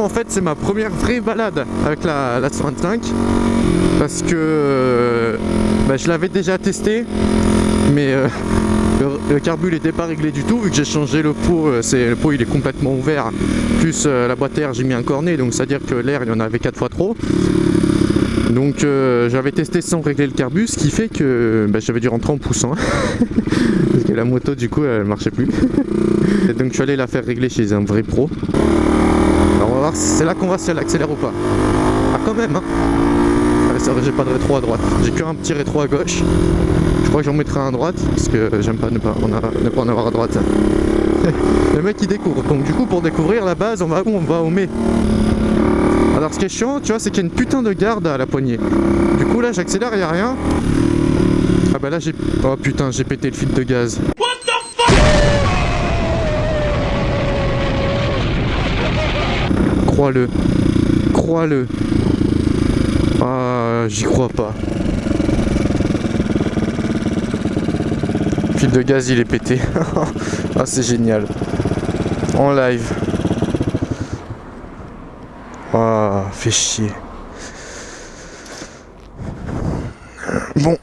en fait c'est ma première vraie balade avec la 125 parce que je l'avais déjà testé mais le carbu n'était pas réglé du tout vu que j'ai changé le pot, le pot il est complètement ouvert, plus la boîte à air j'ai mis un cornet, donc c'est à dire que l'air il y en avait 4 fois trop. Donc j'avais testé sans régler le carbu, ce qui fait que j'avais dû rentrer en poussant parce que la moto du coup elle marchait plus. Et donc je suis allé la faire régler chez un vrai pro. Alors on va voir, c'est là qu'on va si elle accélère ou pas. Ah quand même hein. C'est vrai, j'ai pas de rétro à droite, j'ai qu'un petit rétro à gauche. Je crois que j'en mettrai un à droite parce que j'aime pas ne pas en avoir à droite. Le mec il découvre, donc du coup pour découvrir la base on va où? On va au mai. Alors ce qui est chiant, tu vois, c'est qu'il y a une putain de garde à la poignée. Du coup là j'accélère, il n'y a rien. Ah bah là j'ai... Oh putain, j'ai pété le fil de gaz. What the fuck? Crois-le. Crois-le. Ah, j'y crois pas. Le fil de gaz il est pété. Ah c'est génial. En live. Ah, fait chier. Bon.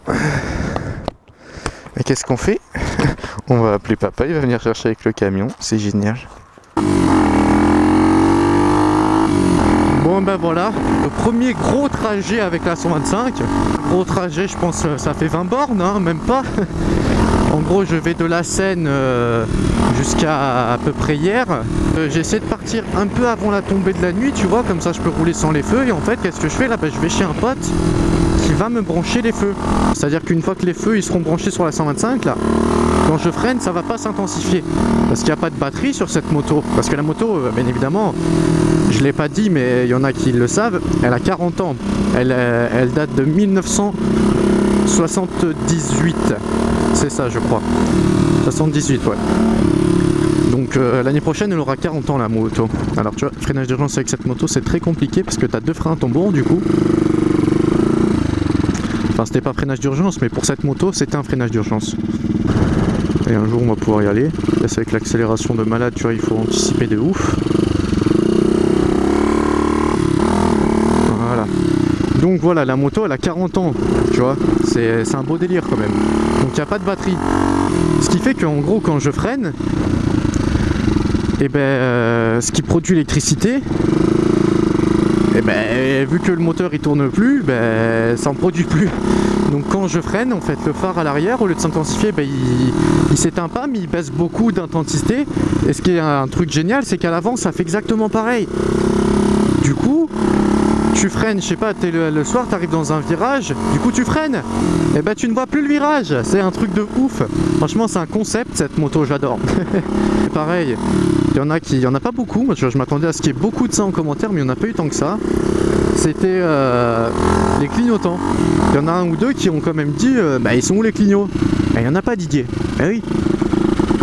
Mais qu'est-ce qu'on fait? On va appeler papa, il va venir chercher avec le camion, c'est génial. Bon ben voilà, le premier gros trajet avec la 125. Gros trajet, je pense ça fait 20 bornes, hein, même pas. En gros, je vais de la Seine jusqu'à à peu près hier. J'essaie de partir un peu avant la tombée de la nuit, tu vois, comme ça je peux rouler sans les feux. Et en fait, qu'est-ce que je fais là? Je vais chez un pote qui va me brancher les feux. C'est-à-dire qu'une fois que les feux ils seront branchés sur la 125, là, quand je freine, ça va pas s'intensifier. Parce qu'il n'y a pas de batterie sur cette moto. Parce que la moto, bien évidemment, je l'ai pas dit, mais il y en a qui le savent, elle a 40 ans. Elle date de 1978. C'est ça je crois. 78 ouais. Donc l'année prochaine elle aura 40 ans la moto. Alors tu vois, freinage d'urgence avec cette moto c'est très compliqué parce que tu as 2 freins à tambour du coup. Enfin c'était pas freinage d'urgence mais pour cette moto c'était un freinage d'urgence. Et un jour on va pouvoir y aller. Là c'est avec l'accélération de malade, tu vois, il faut anticiper de ouf. Voilà. Donc voilà, la moto elle a 40 ans, tu vois, c'est un beau délire quand même. Donc il n'y a pas de batterie. Ce qui fait qu'en gros quand je freine, et ce qui produit l'électricité, vu que le moteur il tourne plus, ça en produit plus. Donc quand je freine, en fait le phare à l'arrière, au lieu de s'intensifier, il s'éteint pas mais il baisse beaucoup d'intensité. Et ce qui est un truc génial, c'est qu'à l'avant ça fait exactement pareil. Du coup, tu freines, je sais pas, le soir tu arrives dans un virage, du coup tu freines, et tu ne vois plus le virage, c'est un truc de ouf. Franchement c'est un concept cette moto, j'adore. Pareil, il y en a pas beaucoup, moi je m'attendais à ce qu'il y ait beaucoup de ça en commentaire, mais il n'y en a pas eu tant que ça. C'était les clignotants. Il y en a un ou deux qui ont quand même dit, ils sont où les clignots? Il n'y en a pas, Didier. Eh oui,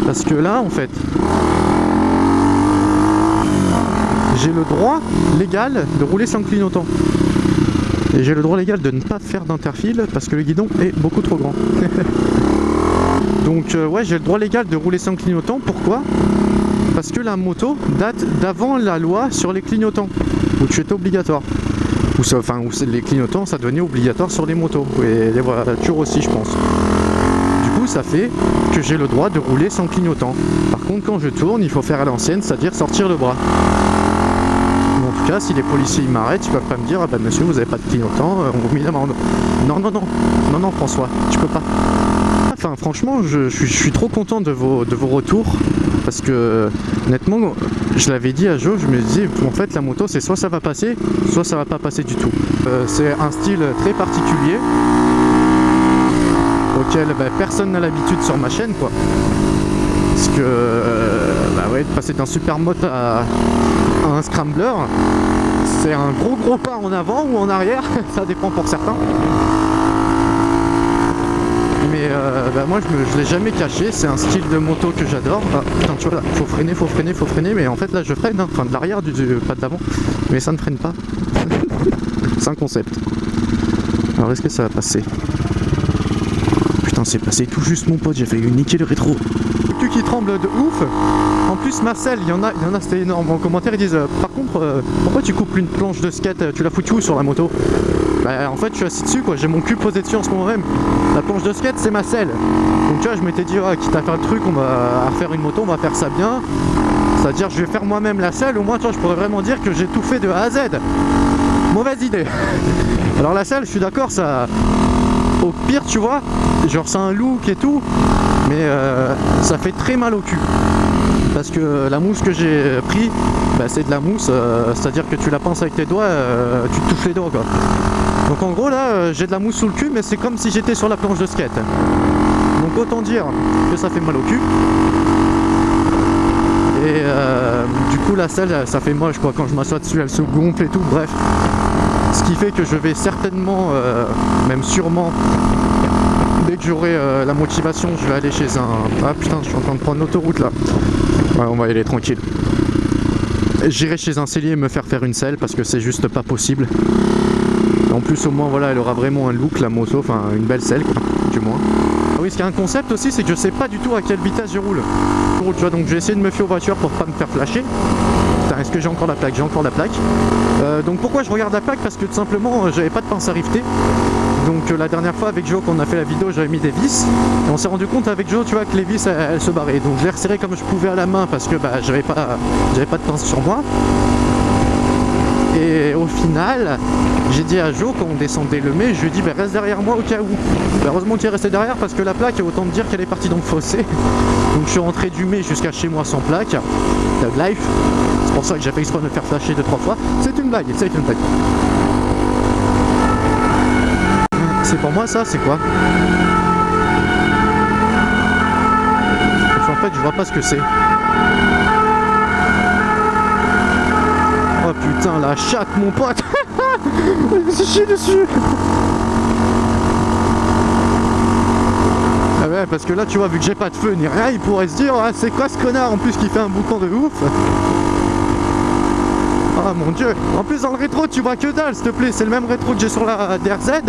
parce que là en fait, j'ai le droit légal de rouler sans clignotant. Et j'ai le droit légal de ne pas faire d'interfile parce que le guidon est beaucoup trop grand. Donc ouais, j'ai le droit légal de rouler sans clignotant. Pourquoi? Parce que la moto date d'avant la loi sur les clignotants, où tu étais obligatoire. Où les clignotants ça devenait obligatoire sur les motos. Et les voitures aussi je pense. Du coup ça fait que j'ai le droit de rouler sans clignotant. Par contre quand je tourne, il faut faire à l'ancienne, c'est-à-dire sortir le bras. En tout cas, si les policiers m'arrêtent, ils peuvent pas me dire, ah bah monsieur vous avez pas de clignotant, on vous met l'amende. Non François, tu peux pas. Enfin franchement, je suis trop content de vos retours, parce que honnêtement, je l'avais dit à Jo, je me disais, en fait la moto c'est soit ça va passer, soit ça va pas passer du tout. C'est un style très particulier, auquel personne n'a l'habitude sur ma chaîne quoi. Parce que de passer d'un super moto à un scrambler, c'est un gros pas en avant ou en arrière, ça dépend pour certains. Mais moi je l'ai jamais caché, c'est un style de moto que j'adore. Ah, putain, tu vois là, faut freiner, mais en fait là je freine, hein, enfin de l'arrière, pas de l'avant, mais ça ne freine pas. C'est un concept. Alors est-ce que ça va passer? Putain, putain, c'est passé tout juste mon pote, j'ai failli lui niquer le rétro. Le cul qui tremble de ouf. En plus ma selle, il y en a c'était énorme. En commentaire ils disent par contre pourquoi tu coupes une planche de skate, tu la fous où sur la moto? Bah en fait je suis assis dessus quoi, j'ai mon cul posé dessus en ce moment même. La planche de skate c'est ma selle. Donc tu vois je m'étais dit quitte à faire le truc, on va refaire une moto, on va faire ça bien. C'est-à-dire je vais faire moi-même la selle, au moins tu vois je pourrais vraiment dire que j'ai tout fait de A à Z. Mauvaise idée. Alors la selle je suis d'accord, ça... Au pire tu vois, genre c'est un look et tout, mais ça fait très mal au cul. Parce que la mousse que j'ai pris, bah, c'est de la mousse, c'est-à-dire que tu la pinces avec tes doigts, tu te touches les doigts quoi. Donc en gros là, j'ai de la mousse sous le cul, mais c'est comme si j'étais sur la planche de skate. Donc autant dire que ça fait mal au cul. Et du coup la selle, ça fait moche quoi, quand je m'assois dessus, elle se gonfle et tout, bref. Ce qui fait que je vais certainement, même sûrement, dès que j'aurai la motivation, je vais aller chez un... Ah putain, je suis en train de prendre l'autoroute là. Ouais, on va y aller tranquille. J'irai chez un sellier me faire une selle parce que c'est juste pas possible. En plus au moins voilà, elle aura vraiment un look la moto, enfin une belle selle quoi, du moins. Ah oui, ce qui est un concept aussi, c'est que je sais pas du tout à quelle vitesse je roule. Tu vois, donc je vais essayer de me fier aux voitures pour pas me faire flasher. Putain, est-ce que j'ai encore la plaque? J'ai encore la plaque. Donc pourquoi je regarde la plaque? Parce que tout simplement j'avais pas de pince à rifter. Donc la dernière fois avec Joe, quand on a fait la vidéo, j'avais mis des vis. Et on s'est rendu compte avec Joe, tu vois, que les vis elles se barraient. Donc je les resserrais comme je pouvais à la main parce que bah, j'avais pas de pince sur moi. Et au final, j'ai dit à Joe, quand on descendait le mai, je lui ai dit bah, reste derrière moi au cas où. Bah, heureusement qu'il est resté derrière parce que la plaque, autant me dire qu'elle est partie dans le fossé. Donc je suis rentré du mai jusqu'à chez moi sans plaque. Tug life. C'est pour ça que j'ai fait exprès de me faire flasher 2-3 fois. C'est une blague, c'est une blague. C'est pour moi ça, c'est quoi? Parce qu'en fait je vois pas ce que c'est. Oh putain la chatte mon pote. Je me suis chié dessus. Ah ouais parce que là tu vois vu que j'ai pas de feu ni rien, il pourrait se dire ah, c'est quoi ce connard en plus qui fait un boucan de ouf. Ah mon dieu. En plus dans le rétro tu vois que dalle s'il te plaît, c'est le même rétro que j'ai sur la DRZ.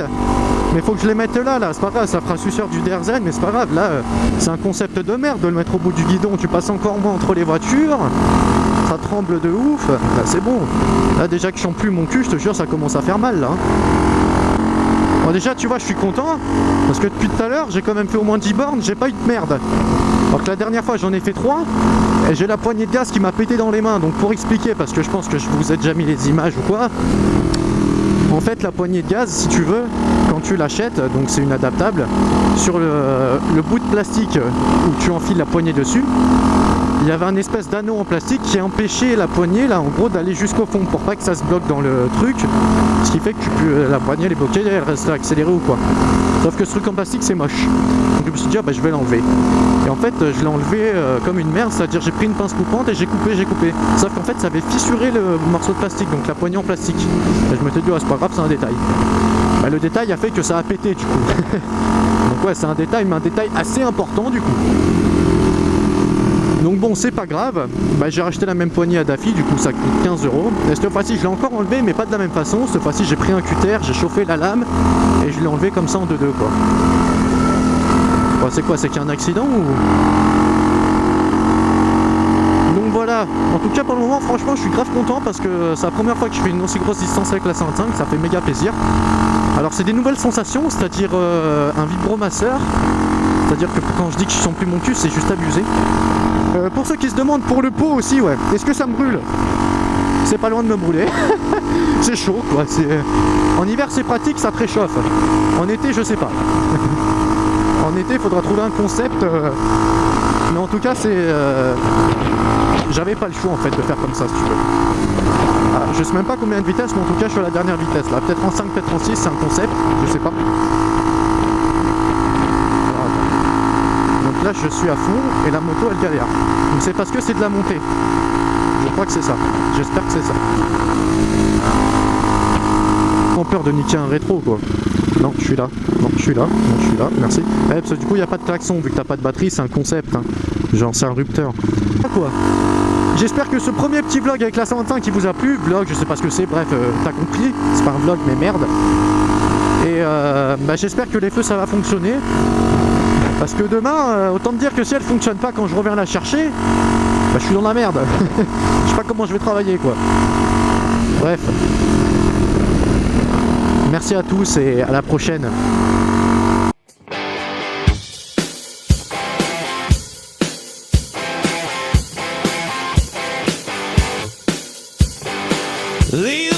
Mais faut que je les mette là, c'est pas grave, ça fera suceur du DRZ, mais c'est pas grave, là c'est un concept de merde de le mettre au bout du guidon, tu passes encore moins entre les voitures, ça tremble de ouf, là c'est bon, là déjà que je sens plus mon cul, je te jure ça commence à faire mal là. Bon déjà tu vois je suis content, parce que depuis tout à l'heure j'ai quand même fait au moins 10 bornes, j'ai pas eu de merde. Alors que la dernière fois j'en ai fait 3, et j'ai la poignée de gaz qui m'a pété dans les mains, donc pour expliquer, parce que je pense que je vous ai déjà mis les images ou quoi, en fait la poignée de gaz si tu veux, quand tu l'achètes, donc c'est une adaptable, sur le bout de plastique où tu enfiles la poignée dessus, il y avait un espèce d'anneau en plastique qui empêchait la poignée là en gros d'aller jusqu'au fond pour pas que ça se bloque dans le truc, ce qui fait que la poignée elle est bloquée, elle reste accélérée ou quoi. Sauf que ce truc en plastique c'est moche. Donc je me suis dit ah, bah, je vais l'enlever. Et en fait je l'ai enlevé comme une merde, c'est-à-dire j'ai pris une pince coupante et j'ai coupé. Sauf qu'en fait ça avait fissuré le morceau de plastique, donc la poignée en plastique. Et je me suis dit ah, c'est pas grave, c'est un détail. Bah, le détail a fait que ça a pété du coup. Donc ouais c'est un détail, mais un détail assez important du coup. Donc bon c'est pas grave, bah, j'ai racheté la même poignée à Daffy, du coup ça coûte 15 €. Et cette fois-ci je l'ai encore enlevé mais pas de la même façon, cette fois-ci j'ai pris un cutter, j'ai chauffé la lame et je l'ai enlevé comme ça en 2-2 quoi. Bon, c'est quoi, c'est qu'il y a un accident ou... Donc voilà, en tout cas pour le moment franchement je suis grave content parce que c'est la première fois que je fais une aussi grosse distance avec la 125, ça fait méga plaisir. Alors c'est des nouvelles sensations, c'est-à-dire un vibromasseur, c'est-à-dire que quand je dis que je sens plus mon cul c'est juste abusé. Pour ceux qui se demandent pour le pot aussi, ouais, est-ce que ça me brûle? C'est pas loin de me brûler. C'est chaud quoi, en hiver c'est pratique, ça te réchauffe. En été je sais pas. En été il faudra trouver un concept, mais en tout cas c'est... J'avais pas le choix en fait de faire comme ça si tu veux. Ah, je sais même pas combien de vitesse, mais en tout cas je suis à la dernière vitesse là, peut-être en 5, peut-être en 6, c'est un concept, je sais pas. Donc là je suis à fond et la moto elle galère. Donc c'est parce que c'est de la montée. Je crois que c'est ça. J'espère que c'est ça. J'ai peur de niquer un rétro quoi. Non, je suis là. Non, je suis là. Non, je suis là. Merci. Ouais, parce que du coup il n'y a pas de klaxon vu que t'as pas de batterie, c'est un concept. Hein. Genre c'est un rupteur. Quoi. J'espère que ce premier petit vlog avec la 125 qui vous a plu. Vlog, je sais pas ce que c'est. Bref, t'as compris. C'est pas un vlog mais merde. Et bah, j'espère que les feux ça va fonctionner. Parce que demain, autant me dire que si elle fonctionne pas quand je reviens la chercher, bah, je suis dans la merde. Je sais pas comment je vais travailler quoi. Bref. Merci à tous et à la prochaine. These